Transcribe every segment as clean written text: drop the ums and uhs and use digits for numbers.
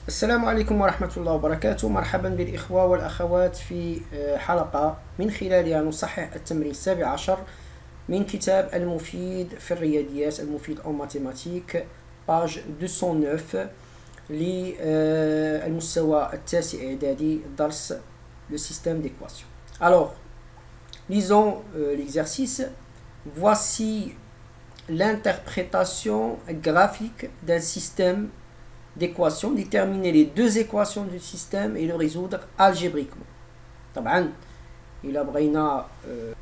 السلام عليكم ورحمة الله وبركاته. مرحبا بالإخوة والأخوات في حلقة من خلالها نصحح التمرين 17 من كتاب المفيد في الرياضيات، المفيد أو ماتيماتيك، باج 209 للمستوى التاسع إعدادي، درس le système d'équation. Alors, lisons l'exercice. Voici l'interprétation graphique d'un système d'équations, déterminer les deux équations du système et le résoudre algébriquement. طبعا إلا بغينا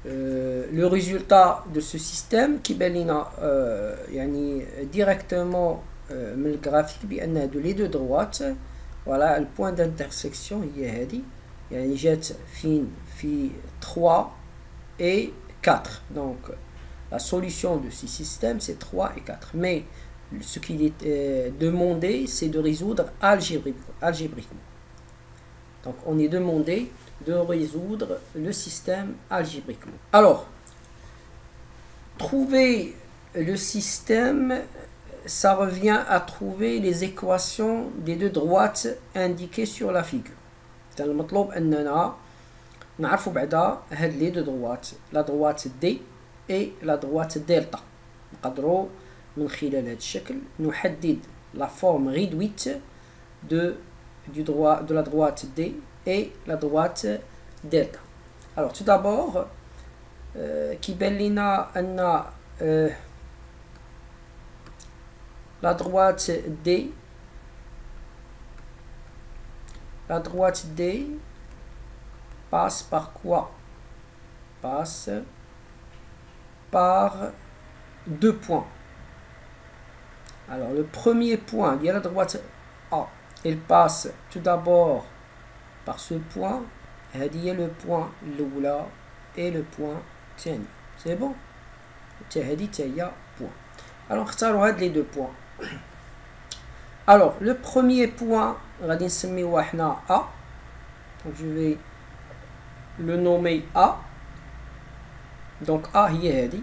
le résultat de ce système كيبان لينا يعني directement من الجرافيك بأن هادو لي دو droites voilà البوان d'intersection هي هادي، يعني جات فين في 3 et 4. Donc la solution de ce système c'est 3 et 4. Mais ce qu'il est demandé, c'est de résoudre algébriquement. Donc, on est demandé de résoudre le système algébriquement. Alors, trouver le système, ça revient à trouver les équations des deux droites indiquées sur la figure. C'est المطلوب أننا نعرفوا بعدا هاد les deux droites, la droite D et la droite delta. نقدروا من خلال هذا الشكل نحدد la forme réduite de la droite D et la droite delta. Alors tout d'abord كيبان لنا أن la droite D passe par quoi? Passe par deux points. Alors le premier point, il y a la droite A, elle passe tout d'abord par ce point, il y a le point l'oula et le point tieni. C'est bon? Point. Alors on les deux points. Alors le premier point, A, donc je vais le nommer A. Donc A, il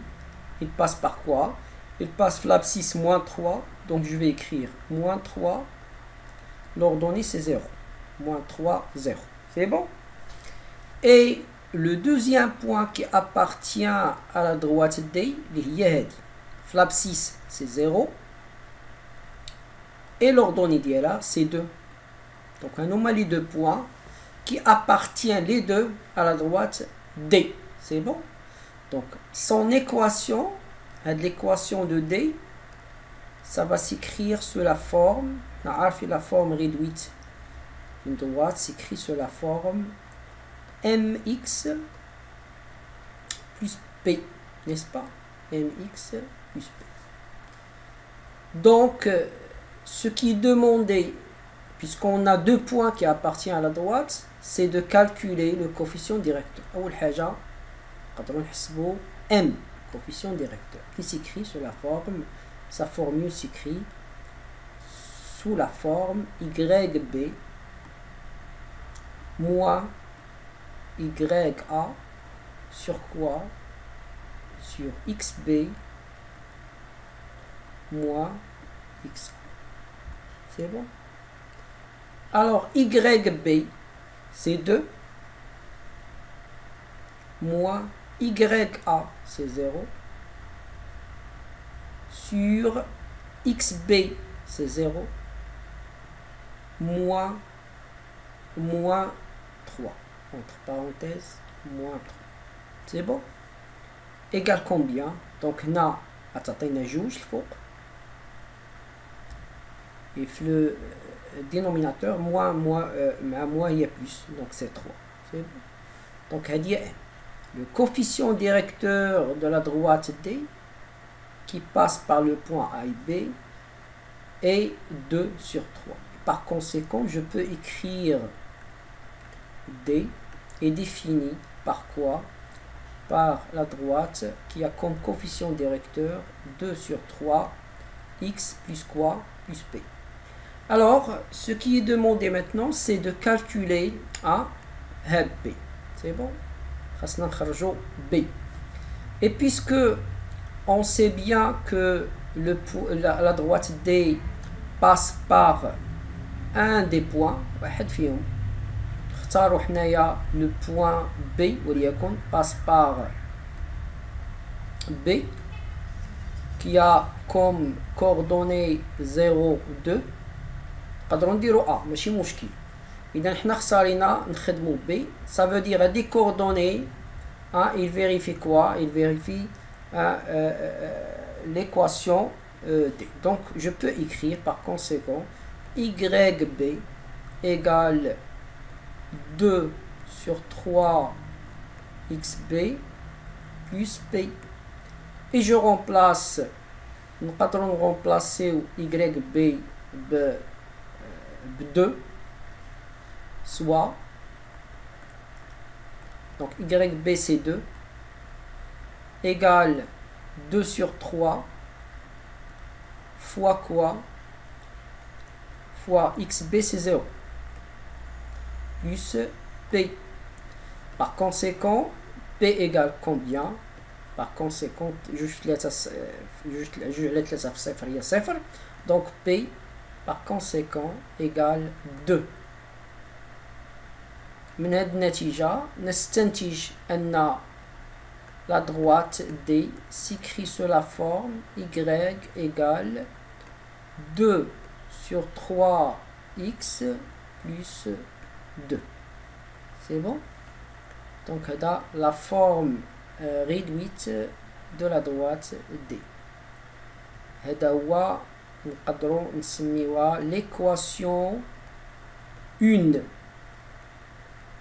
passe par quoi? Il passe l'abscisse moins 3, donc je vais écrire moins 3, l'ordonnée c'est 0, moins 3, 0, c'est bon? Et le deuxième point qui appartient à la droite D, l'abscisse c'est 0, et l'ordonnée d'Yela c'est 2. Donc on a les deux points qui appartiennent les deux à la droite D, c'est bon? Donc son équation, l'équation de D, ça va s'écrire sous la forme, la forme réduite d'une droite s'écrit sous la forme mx plus p, n'est-ce pas? Mx plus p. Donc ce qui est demandé, puisqu'on a deux points qui appartiennent à la droite, c'est de calculer le coefficient directeur. أول حاجة قدروا نحسبوا m, coefficient directeur, qui s'écrit sous la forme, sa formule s'écrit sous la forme YB moins YA sur quoi? Sur XB moins XA. C'est bon? Alors YB c'est 2 moins YA c'est 0 sur XB c'est 0 moins 3 entre parenthèses moins 3. C'est bon? Égal combien? Donc na تعطينا جوج الفوق et le dénominateur moins il y a plus, donc c'est 3. C'est bon? Donc le coefficient directeur de la droite D qui passe par le point A et B est 2 sur 3. Par conséquent, je peux écrire D est défini par quoi? Par la droite qui a comme coefficient directeur 2 sur 3, x plus quoi? Plus p. Alors, ce qui est demandé maintenant, c'est de calculer A, B. C'est bon? B. Et puisque on sait bien que la droite D passe par un des points واحد فيهم نختاروا حنايا le point B وليكن passe par B qui a comme coordonnée 0 2 نقدروا نديروا A ماشي مشكل. إذا حنا خسارينا نخدموا B, ça veut dire des coordonnées. Il vérifie quoi? Il vérifie l'équation D. Donc je peux écrire par conséquent YB égale 2 sur 3 XB plus P. Et je remplace, nous allons remplacer YB B2, soit, donc YB c'est 2, égale 2 sur 3 fois quoi? Fois XB c'est 0 plus P. Par conséquent, P égale combien? Par conséquent, juste donc P par conséquent égale 2. من هذه النتيجة نستنتج أن la droite D s'écrit sous la forme Y égale 2 sur 3x plus 2. C'est bon? Donc là, la forme réduite de la droite D. هذا هو نقدروا نسميوها l'équation 1.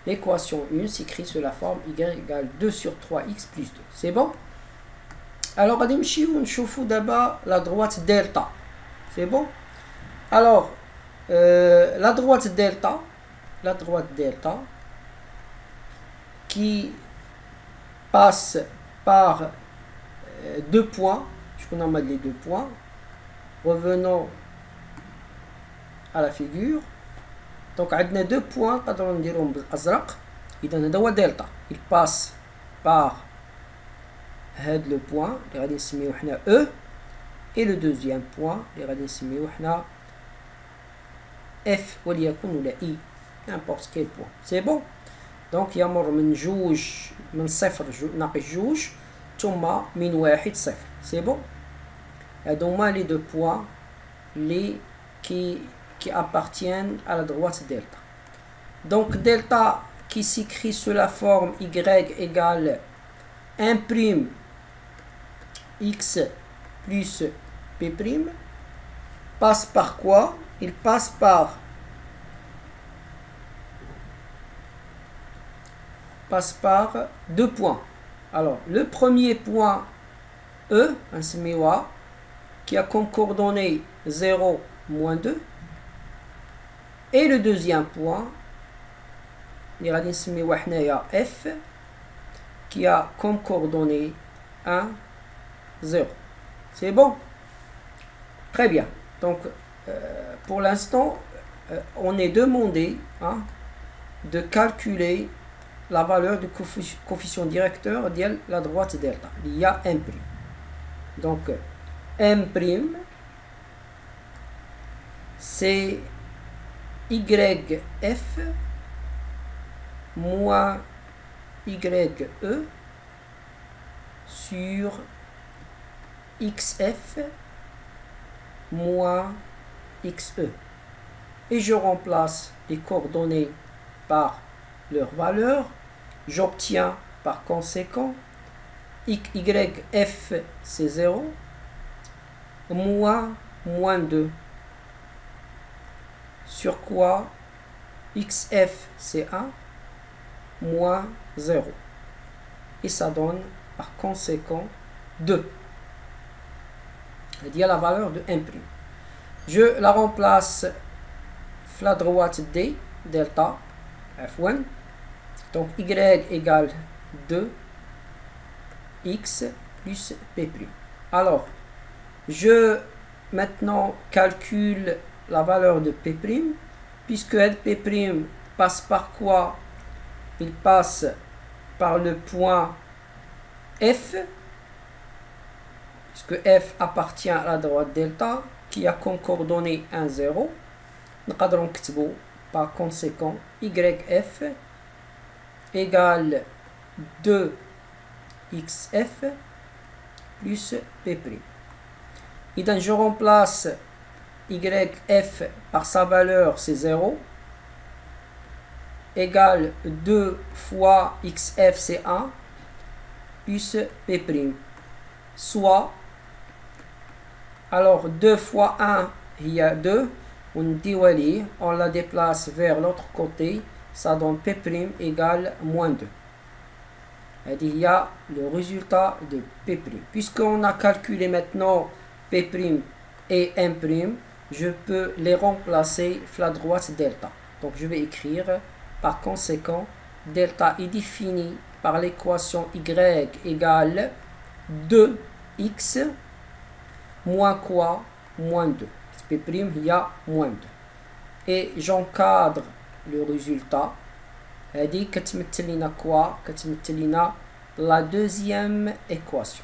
L'équation 1 s'écrit sous la forme y égale 2 sur 3x plus 2. C'est bon? Alors, غادي نمشيو نشوفوا دابا la droite delta. C'est bon? Alors, la droite delta qui passe par deux points. Je connais les deux points. Revenons à la figure. Donc, on a deux points. Delta. Il passe par le point. E. Et le deuxième point. F. Ou I. N'importe quel point. C'est bon? Donc, il y a من جوج من صفر ناقص جوج ثم من واحد صفر. C'est bon? هادوما les deux points qui appartiennent à la droite delta. Donc, delta qui s'écrit sous la forme y égale 1 prime x plus p prime passe par quoi? Il passe par deux points. Alors, le premier point E, qui a comme coordonnée 0, moins 2. Et le deuxième point, F, qui a comme coordonnée 1, 0. C'est bon? Très bien. Donc, pour l'instant, on est demandé de calculer la valeur du coefficient directeur de la droite delta. Il y a M'. Donc, M', c'est YF moins YE sur XF moins XE. Et je remplace les coordonnées par leur valeur. J'obtiens par conséquent YF c'est 0 moins 2 sur quoi XF c'est 1 moins 0 et ça donne par conséquent 2. Il y a la valeur de M'. Je la remplace la droite D delta F1. Donc Y égale 2 x plus P'. Alors, je maintenant calcule la valeur de P', puisque P' passe par quoi? Il passe par le point F, puisque F appartient à la droite delta, qui a comme coordonnée 1, 0. نقدروا نكتبوا par conséquent YF égale 2XF plus P'. Et donc je remplace YF par sa valeur, c'est 0, égale 2 fois XF, c'est 1, plus P'. Soit, alors 2 fois 1, il y a 2, on la déplace vers l'autre côté, ça donne P' égale moins 2. Il y a le résultat de P'. Puisqu'on a calculé maintenant P' et M', je peux les remplacer la droite delta. Donc je vais écrire, par conséquent, delta est défini par l'équation y égale 2x moins quoi? Moins 2. P', il y a moins 2. Et j'encadre le résultat. هذه كتمثل لنا quoi? كتمثل لنا la deuxième équation.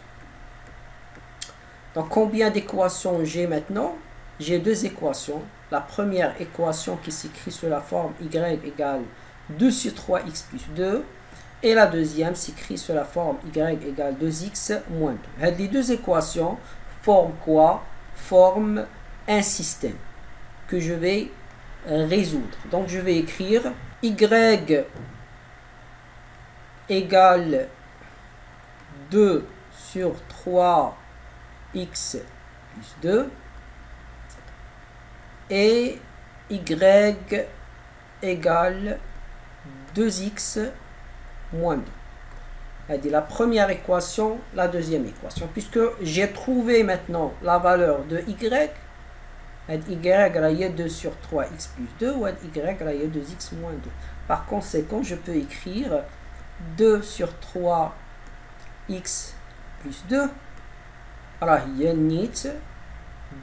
Donc combien d'équations j'ai maintenant? J'ai deux équations. La première équation qui s'écrit sous la forme y égale 2 sur 3x plus 2. Et la deuxième s'écrit sous la forme y égale 2x moins 2. Les deux équations forment quoi? Forment un système que je vais résoudre. Donc je vais écrire y égale 2 sur 3x plus 2 et y égale 2x moins 2. C'est la première équation, la deuxième équation. Puisque j'ai trouvé maintenant la valeur de y, y est 2 sur 3x plus 2 ou y est 2x moins 2. Par conséquent, je peux écrire 2 sur 3x plus 2. Alors, il y a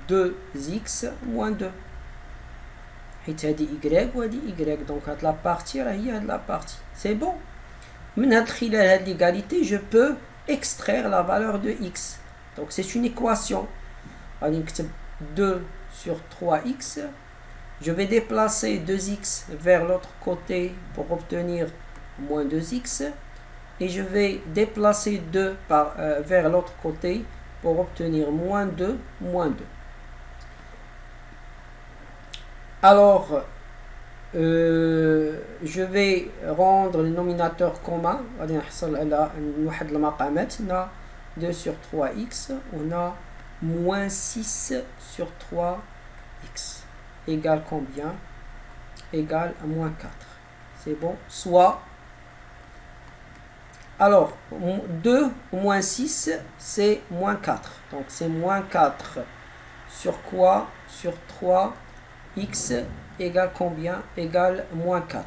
2x moins 2. Et tu as dit y ou y. Donc, la partie, il y a la partie. C'est bon. Maintenant, l'égalité, je peux extraire la valeur de x. Donc, c'est une équation. 2 sur 3x. Je vais déplacer 2x vers l'autre côté pour obtenir moins 2x. Et je vais déplacer 2 vers l'autre côté pour obtenir moins 2, moins 2. Alors, je vais rendre le nominateur commun. On a 2 sur 3x. On a moins 6 sur 3x. Égale combien? Égale à moins 4. C'est bon? Soit, alors, 2 moins 6, c'est moins 4. Donc, c'est moins 4 sur quoi? Sur 3x égale combien? Égale moins 4.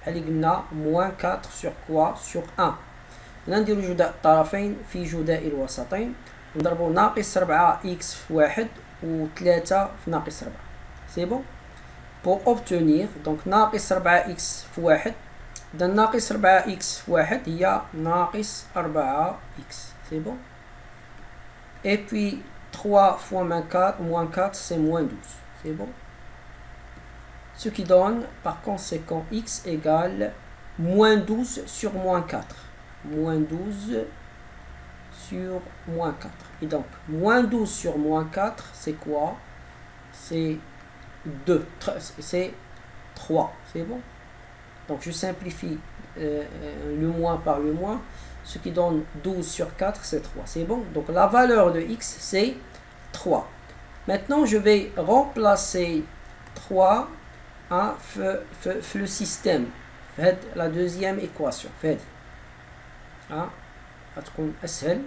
Alors, moins 4 sur quoi? Sur 1. ندير جداء الطرفين في جداء الوسطين. نضربوا ناقص 4x في 1 و 3 في ناقص 4. C'est bon? Pour obtenir, donc ناقص 4x في 1. dans ناقص 4x في 1 هي ناقص 4x. C'est bon? Et puis 3 fois moins 4 c'est moins 12. C'est bon? Ce qui donne par conséquent x égale moins 12 sur moins 4. Moins 12 sur moins 4. Et donc, moins 12 sur moins 4, c'est quoi? C'est 2. C'est 3. C'est bon? Donc, je simplifie le moins par le moins. Ce qui donne 12 sur 4, c'est 3. C'est bon? Donc, la valeur de x, c'est 3. Maintenant, je vais remplacer 3 le système. La deuxième équation. غتكون اسهل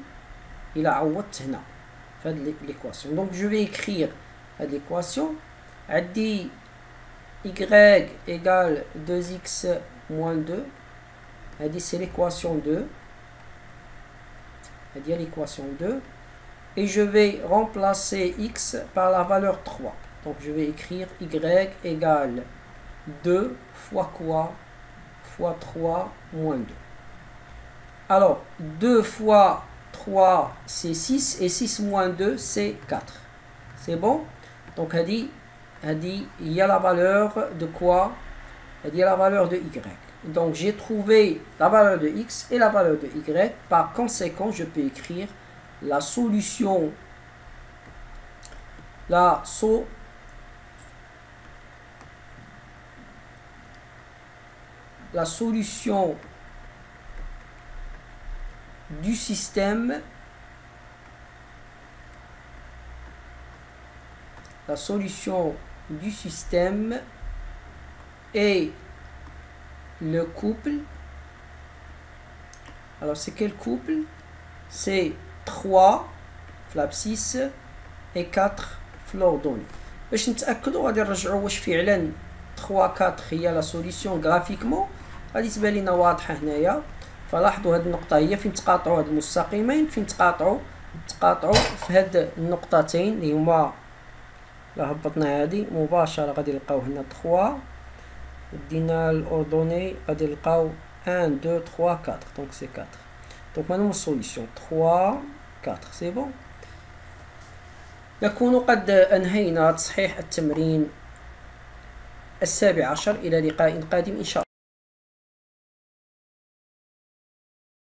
الى عوضت هنا في هذه l'équation. Donc je vais écrire l'équation. عندي y égale 2x moins 2. هذه c'est l'équation 2. هذه l'équation 2. Et je vais remplacer x par la valeur 3. Donc je vais écrire y égale 2 fois quoi? Fois 3 moins 2. Alors, 2 fois 3, c'est 6, et 6 moins 2, c'est 4. C'est bon? Donc, elle dit, il y a la valeur de quoi? Il y a la valeur de y. Donc j'ai trouvé la valeur de x et la valeur de y. Par conséquent, je peux écrire la solution, la solution du système, est le couple. Alors c'est quel couple? C'est 3 في l'abscisse et 4 في l'ordonnée. باش نتاكدوا غادي نرجعوا واش فعلا 3 4 هي لا سوليسيون غرافيكمون. غادي تبان لينا واضحه هنايا. فلاحظوا هذه النقطه هي فين تقاطعوا هاد المستقيمين، فين تقاطعوا في هاد النقطتين اللي هما لا هبطنا هادي مباشره غادي نلقاو هنا 3 دينا الاوردوني غادي نلقاو 1 2 3 4 دونك سي 4. دونك maintenant solution 3 4 سي بون. نكون قد أنهينا تصحيح التمرين 17. إلى لقاء قادم إن شاء الله.